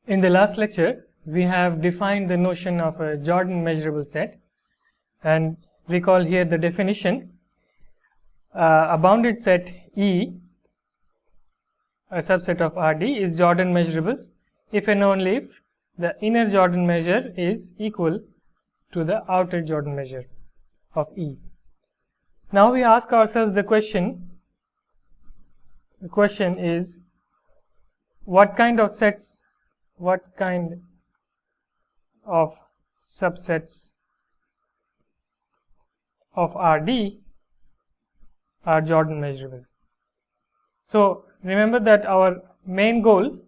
In the last lecture, we have defined the notion of a Jordan measurable set, and recall here the definition. A bounded set E, a subset of Rd, is Jordan measurable if and only if the inner Jordan measure is equal to the outer Jordan measure of E. Now we ask ourselves the question is, what kind of sets, what kind of subsets of Rd are Jordan measurable? So remember that our main goal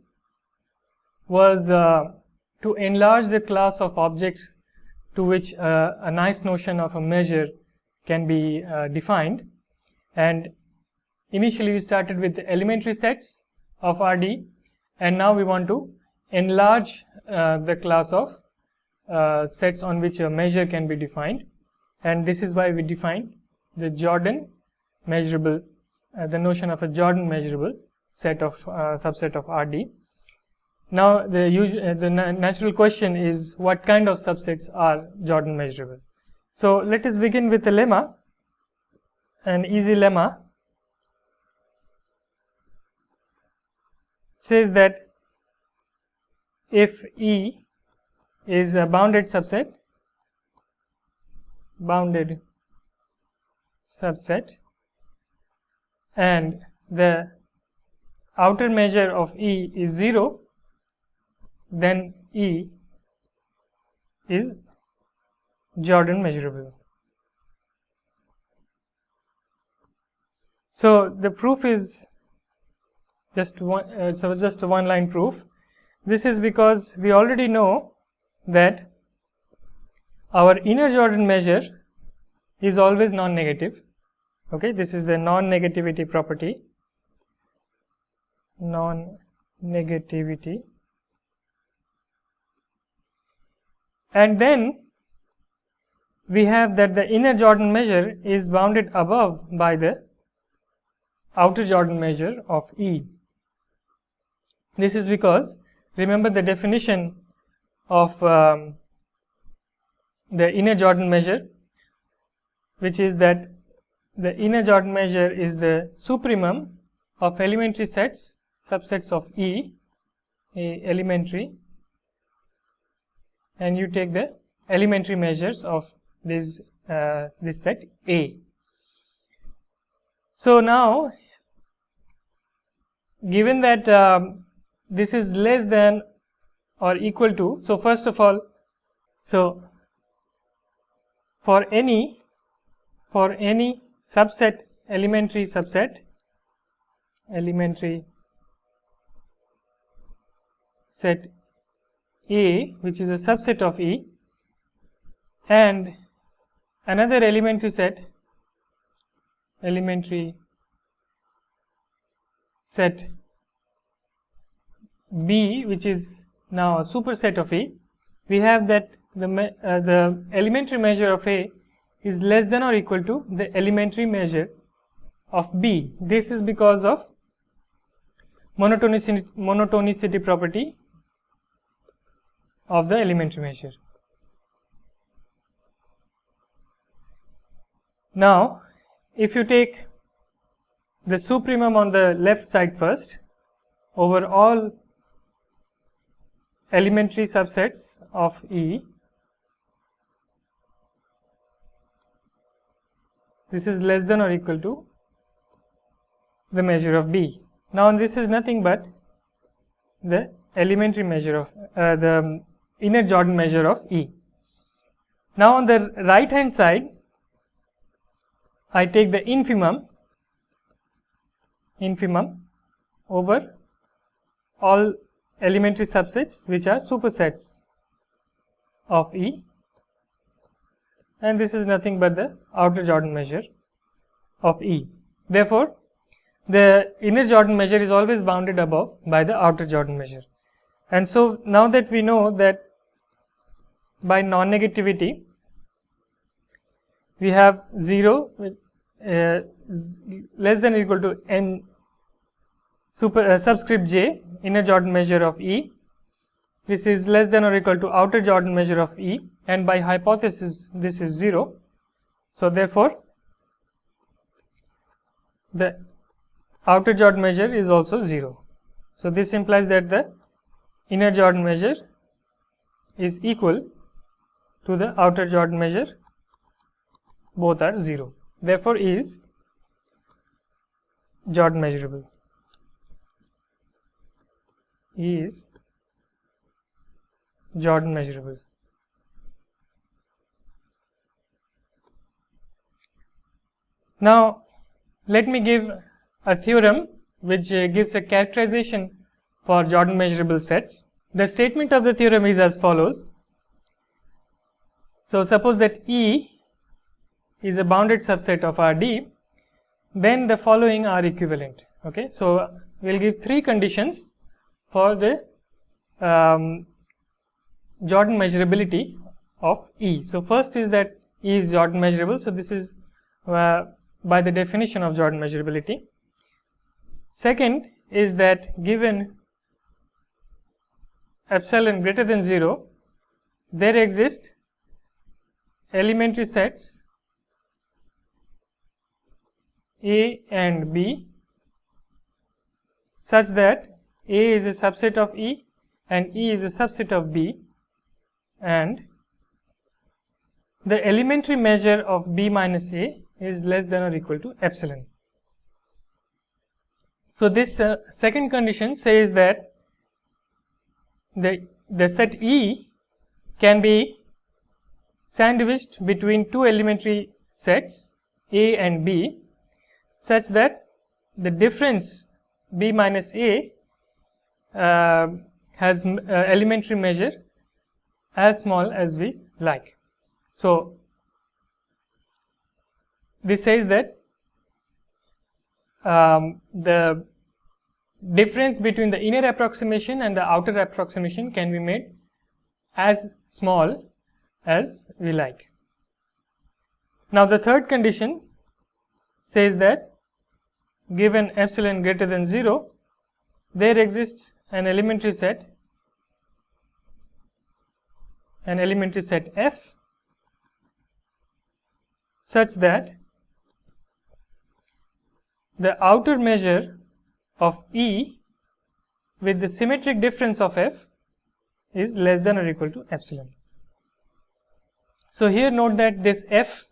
was to enlarge the class of objects to which a nice notion of a measure can be defined, and initially we started with the elementary sets of Rd, and now we want to enlarge the class of sets on which a measure can be defined, and this is why we defined the Jordan measurable, the notion of a Jordan measurable set of subset of Rd. Now the natural question is, what kind of subsets are Jordan measurable? So let us begin with a lemma, an easy lemma. It says that if E is a bounded subset, and the outer measure of E is 0, then E is Jordan measurable. So the proof is just one, just a one line proof. This is because we already know that our inner Jordan measure is always non-negative. Okay, this is the non-negativity property. Non-negativity. And then we have that the inner Jordan measure is bounded above by the outer Jordan measure of E. This is because, remember the definition of the inner Jordan measure, which is that the inner Jordan measure is the supremum of elementary sets, subsets of E, elementary, and you take the elementary measures of this set A. So now, given that this is less than or equal to, so first of all, so for any subset, elementary subset, elementary set A, which is a subset of E, and another elementary set, elementary set B, which is now a superset of E, we have that the elementary measure of A is less than or equal to the elementary measure of B. This is because of monotonicity property of the elementary measure. Now, if you take the supremum on the left side first over all elementary subsets of E, this is less than or equal to the measure of B. Now this is nothing but the elementary measure of the inner Jordan measure of E. Now on the right hand side, I take the infimum over all elementary subsets which are supersets of E, and this is nothing but the outer Jordan measure of E. Therefore, the inner Jordan measure is always bounded above by the outer Jordan measure. And so now that we know that by non-negativity we have 0 less than or equal to n subscript j, inner Jordan measure of E, this is less than or equal to outer Jordan measure of E, and by hypothesis this is 0. So therefore the outer Jordan measure is also 0. So this implies that the inner Jordan measure is equal to the outer Jordan measure, both are 0. Therefore E is Jordan measurable. E is Jordan measurable. Now let me give a theorem which gives a characterization for Jordan measurable sets. The statement of the theorem is as follows. So suppose that E is a bounded subset of Rd, then the following are equivalent. Okay, so we will give 3 conditions for the Jordan measurability of E. So first is that E is Jordan measurable. So this is by the definition of Jordan measurability. Second is that given epsilon greater than 0, there exist elementary sets A and B such that A is a subset of E and E is a subset of B, and the elementary measure of B minus A is less than or equal to epsilon. So this second condition says that the set E can be sandwiched between 2 elementary sets A and B such that the difference B minus A has elementary measure as small as we like. So this says that the difference between the inner approximation and the outer approximation can be made as small as we like. Now the third condition says that given epsilon greater than 0, there exists an elementary set F such that the outer measure of E with the symmetric difference of F is less than or equal to epsilon. So here note that this F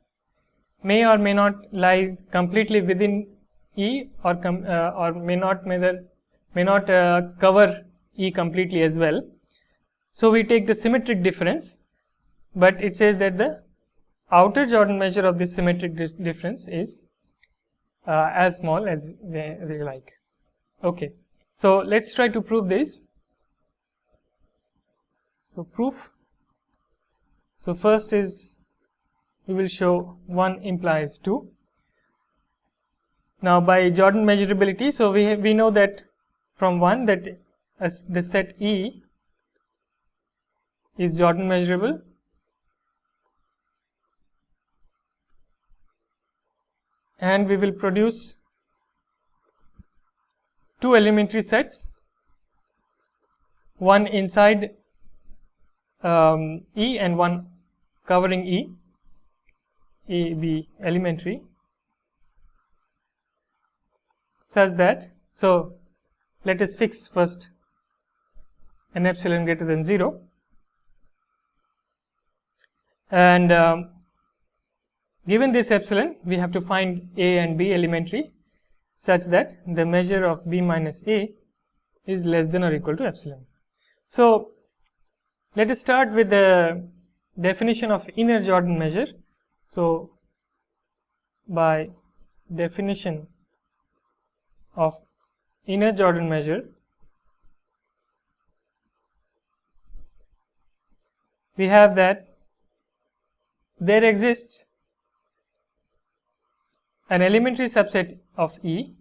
may or may not lie completely within E, or may not cover E completely as well. So we take the symmetric difference, but it says that the outer Jordan measure of this symmetric difference is as small as we like. Okay, so let's try to prove this. So proof. So first is we will show 1 implies 2. Now by Jordan measurability, so we know that from 1 that as the set E is Jordan measurable, and we will produce 2 elementary sets, one inside E and one covering E, A, B elementary, such that, so let us fix first an epsilon greater than 0, and given this epsilon we have to find A and B elementary such that the measure of B minus A is less than or equal to epsilon. So let us start with the definition of inner Jordan measure. So by definition of inner Jordan measure, we have that there exists an elementary subset of E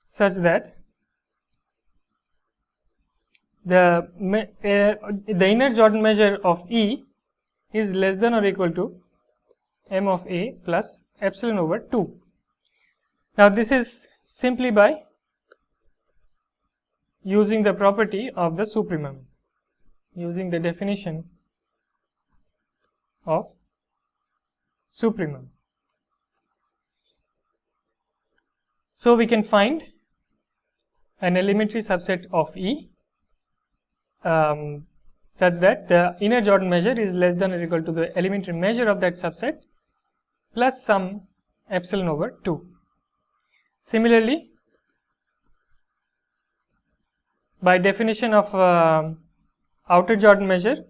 such that the inner Jordan measure of E is less than or equal to m of A plus epsilon over 2. Now this is simply by using the property of the supremum, using the definition of supremum. So we can find an elementary subset of E such that the inner Jordan measure is less than or equal to the elementary measure of that subset plus some epsilon over 2. Similarly, by definition of outer Jordan measure,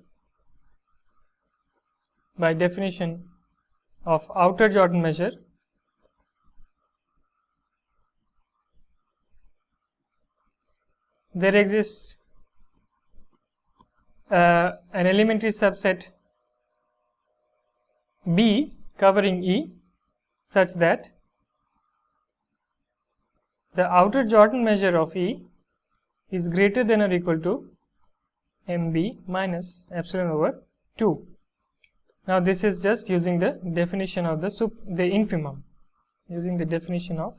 there exists an elementary subset B covering E such that the outer Jordan measure of E is greater than or equal to MB minus epsilon over 2. Now this is just using the definition of the infimum, using the definition of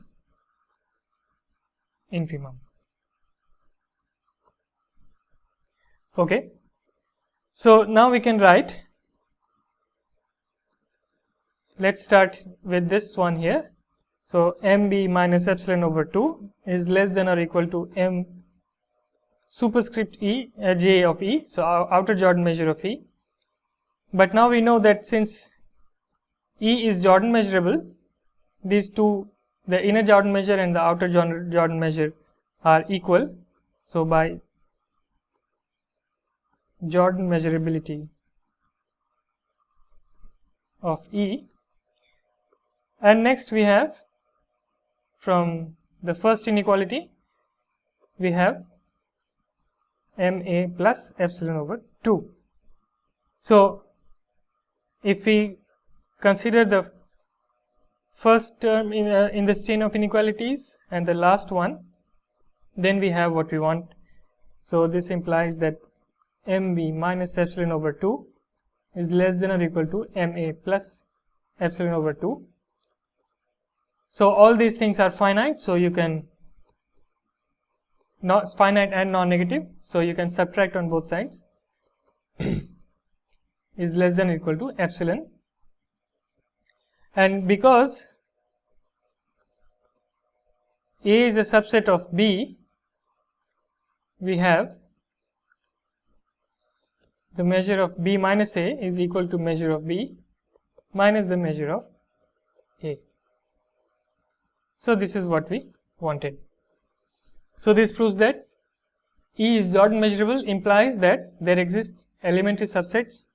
infimum. Okay, so now we can write, let's start with this one here. So MB minus epsilon over 2 is less than or equal to M superscript E, J of E, so our outer Jordan measure of E. But now we know that since E is Jordan measurable, these two, the inner Jordan measure and the outer Jordan measure, are equal. So by Jordan measurability of E, and next we have, from the first inequality, we have MA plus epsilon over 2. So if we consider the first term in this chain of inequalities and the last one, then we have what we want. So this implies that MB minus epsilon over 2 is less than or equal to MA plus epsilon over 2. So all these things are finite, so you can not finite and non-negative, so you can subtract on both sides. Is less than or equal to epsilon, and because A is a subset of B, we have the measure of B minus A is equal to measure of B minus the measure of A. So this is what we wanted. So this proves that E is Jordan measurable, implies that there exist elementary subsets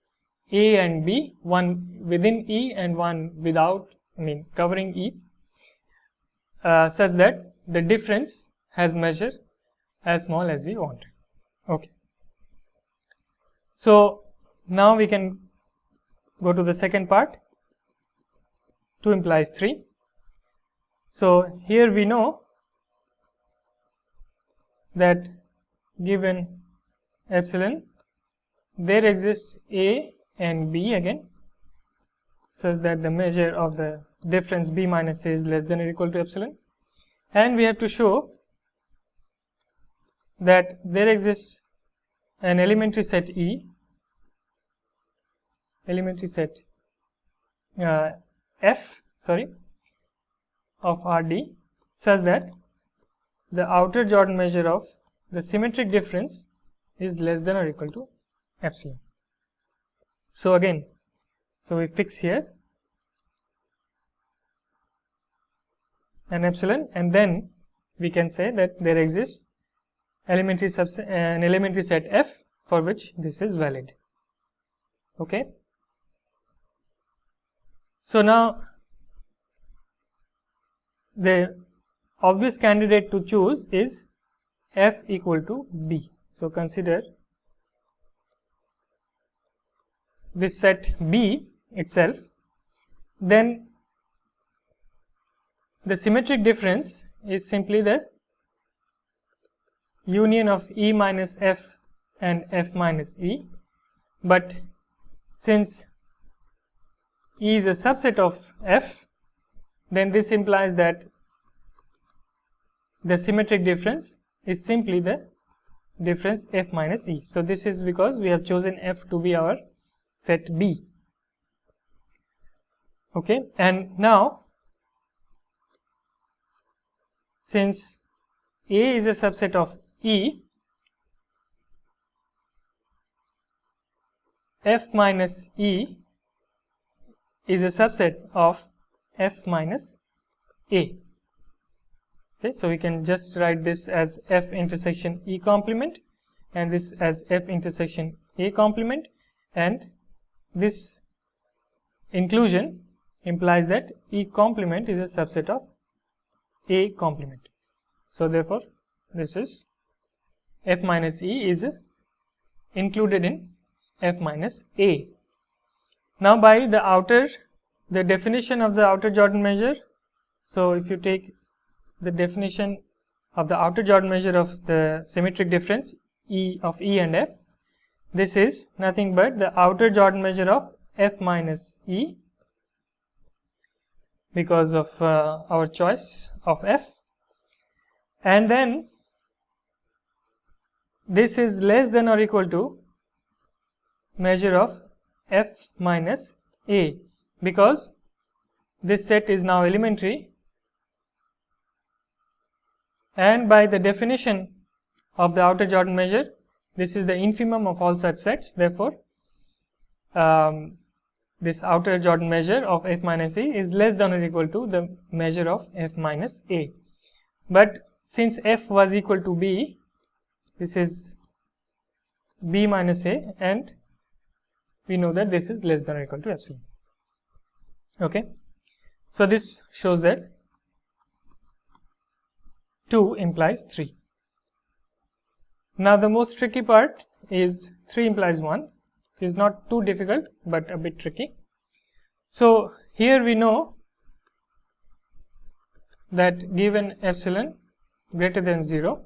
A and B, one within E and one without, covering E, such that the difference has measure as small as we want. Okay. So now we can go to the second part. 2 implies 3. So here we know that given epsilon, there exists A and B again, such that the measure of the difference B minus A is less than or equal to epsilon, and we have to show that there exists an elementary set E, elementary set F, of RD, such that the outer Jordan measure of the symmetric difference is less than or equal to epsilon. So again, so we fix here an epsilon, and then we can say that there exists an elementary set F for which this is valid. Okay. So now the obvious candidate to choose is F equal to B. So consider this set B itself, then the symmetric difference is simply the union of E minus F and F minus E, but since E is a subset of F, then this implies that the symmetric difference is simply the difference f minus e. So this is because we have chosen f to be our set B. Okay, and now since A is a subset of E, f minus E is a subset of f minus A. Okay, so we can just write this as f intersection E complement and this as f intersection A complement, and this inclusion implies that E complement is a subset of A complement. So therefore this is f minus E is included in f minus A. Now by the definition of the outer Jordan measure, so if you take the definition of the outer Jordan measure of the symmetric difference E of E and F, this is nothing but the outer Jordan measure of f minus E because of our choice of f, and then this is less than or equal to measure of f minus A, because this set is now elementary, and by the definition of the outer Jordan measure, this is the infimum of all such sets. Therefore this outer Jordan measure of f minus A is less than or equal to the measure of f minus A. But since f was equal to B, this is B minus A, and we know that this is less than or equal to epsilon. Okay, so this shows that 2 implies 3. Now the most tricky part is 3 implies 1, which is not too difficult but a bit tricky. So here we know that given epsilon greater than 0,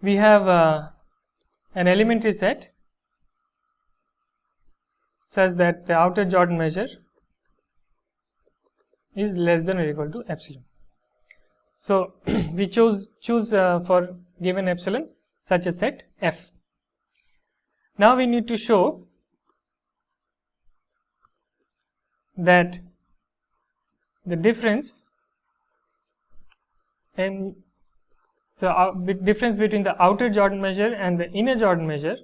we have an elementary set such that the outer Jordan measure is less than or equal to epsilon. So we choose for given epsilon such a set F. Now we need to show that the difference difference between the outer Jordan measure and the inner Jordan measure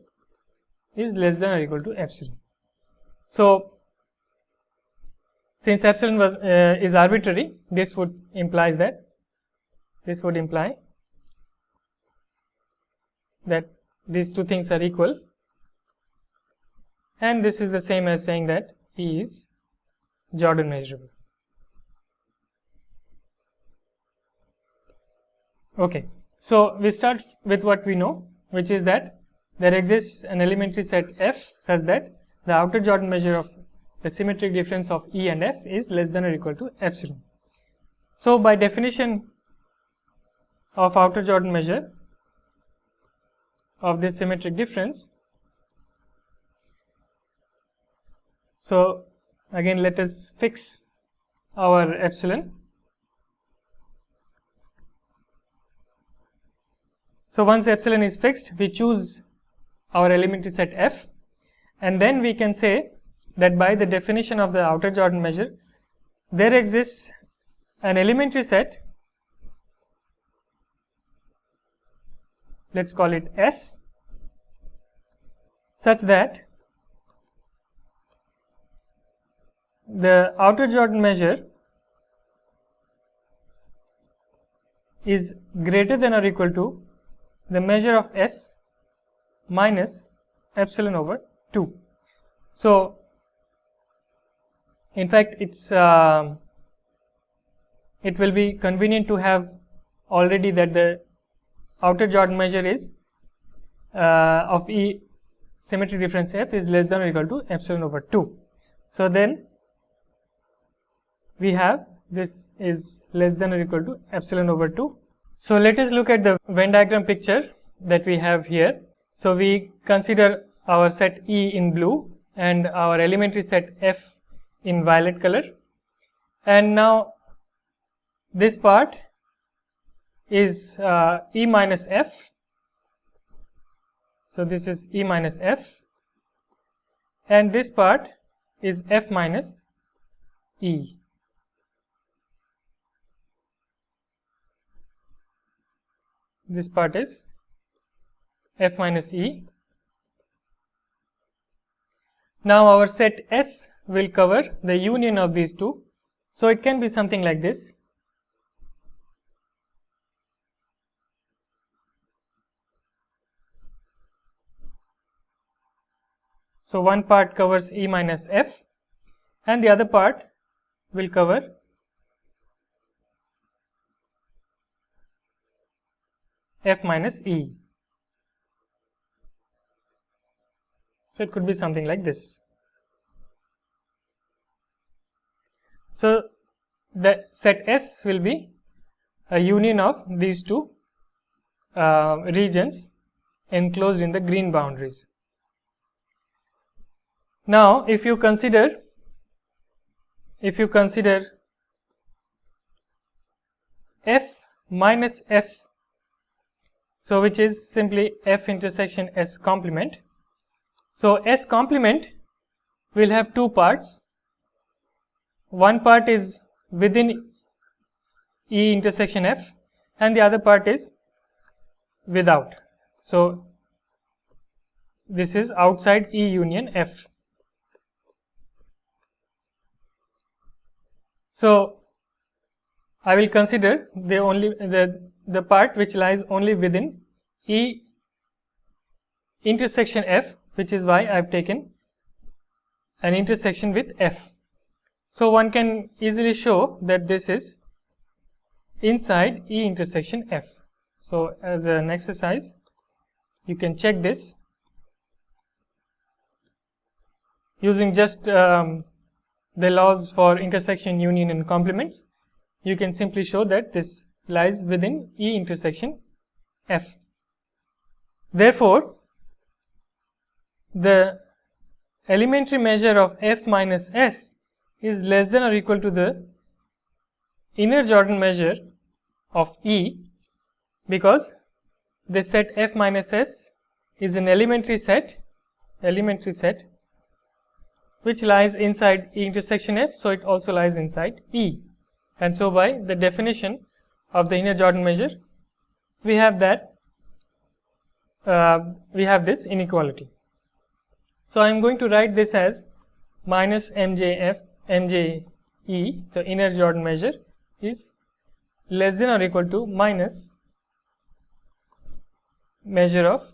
is less than or equal to epsilon. So since epsilon is arbitrary, this would imply that these two things are equal, and this is the same as saying that E is Jordan measurable. Okay, so we start with what we know, which is that there exists an elementary set F such that the outer Jordan measure of the symmetric difference of E and F is less than or equal to epsilon. So by definition of outer Jordan measure of this symmetric difference, so again let us fix our epsilon. So once epsilon is fixed, we choose our elementary set F, and then we can say that by the definition of the outer Jordan measure, there exists an elementary set, let's call it S, such that the outer Jordan measure is greater than or equal to the measure of S minus epsilon over 2. So in fact it will be convenient to have already that the outer Jordan measure is of E symmetric difference F is less than or equal to epsilon over 2. So then we have this is less than or equal to epsilon over 2. So let us look at the Venn diagram picture that we have here. So we consider our set E in blue and our elementary set F in violet color, and now this part is E minus F. So this is E minus F, and this part is F minus E. This part is F minus E. Now our set S will cover the union of these two. So it can be something like this. So one part covers E minus F and the other part will cover F minus E. So it could be something like this. So the set S will be a union of these two regions enclosed in the green boundaries. Now if you consider F minus S, so which is simply F intersection S complement. So S complement will have two parts. One part is within E intersection F and the other part is without. So this is outside E union F. So I will consider the part which lies only within E intersection F, which is why I have taken an intersection with F. So one can easily show that this is inside E intersection F. So as an exercise, you can check this using just the laws for intersection, union and complements. You can simply show that this lies within E intersection F. Therefore, the elementary measure of F minus S is less than or equal to the inner Jordan measure of E, because the set F minus S is an elementary set which lies inside E intersection F, so it also lies inside E. And so by the definition of the inner Jordan measure, we have this inequality. So I am going to write this as minus MJE, the inner Jordan measure, is less than or equal to minus measure of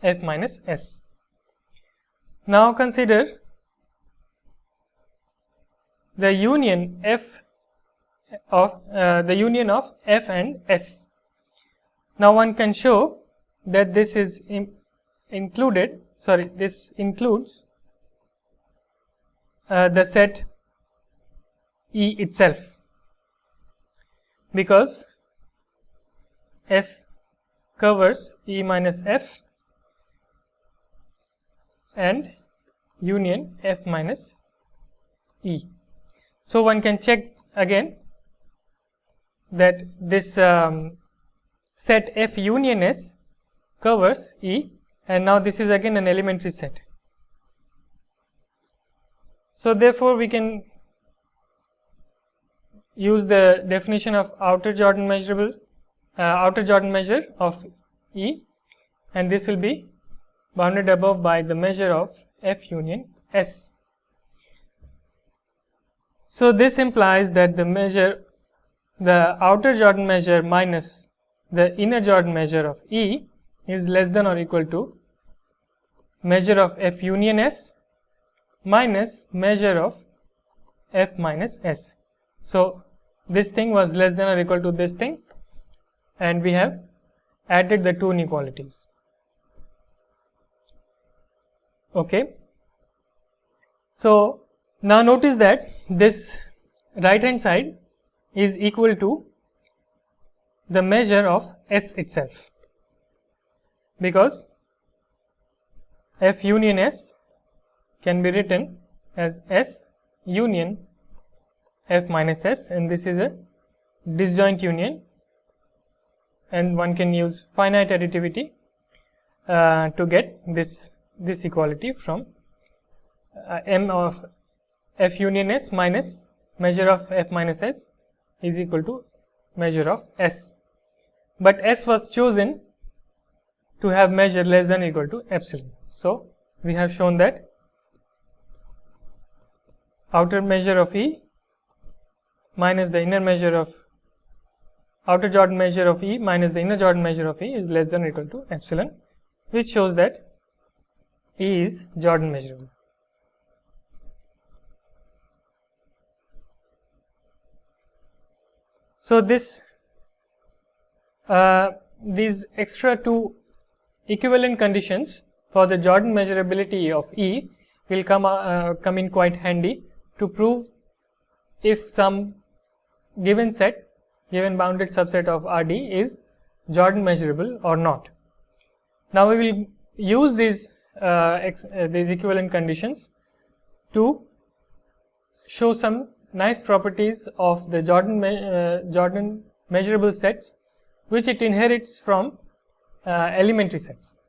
F minus S. Now consider the union of F and S. Now one can show that this is this includes the set E itself, because S covers E minus F and union F minus E. So one can check again that this set F union S covers E, and now this is again an elementary set. So therefore we can use the definition of outer Jordan measure of E, and this will be bounded above by the measure of F union S. So this implies that the outer Jordan measure minus the inner Jordan measure of E is less than or equal to measure of F union S minus measure of F minus S. So this thing was less than or equal to this thing, and we have added the two inequalities. Okay. So now notice that this right hand side is equal to the measure of S itself, because F union S can be written as S union F minus S, and this is a disjoint union and one can use finite additivity to get this equality from M of F union S minus measure of F minus S is equal to measure of S, but S was chosen to have measure less than or equal to epsilon. So, we have shown that outer measure of E minus the inner measure of outer Jordan measure of E minus the inner Jordan measure of E is less than or equal to epsilon, which shows that E is Jordan measurable. So, these extra two equivalent conditions for the Jordan measurability of E will come in quite handy to prove if some given bounded subset of RD is Jordan measurable or not. Now, we will use these equivalent conditions to show some nice properties of the Jordan measurable sets, which it inherits from elementary sets.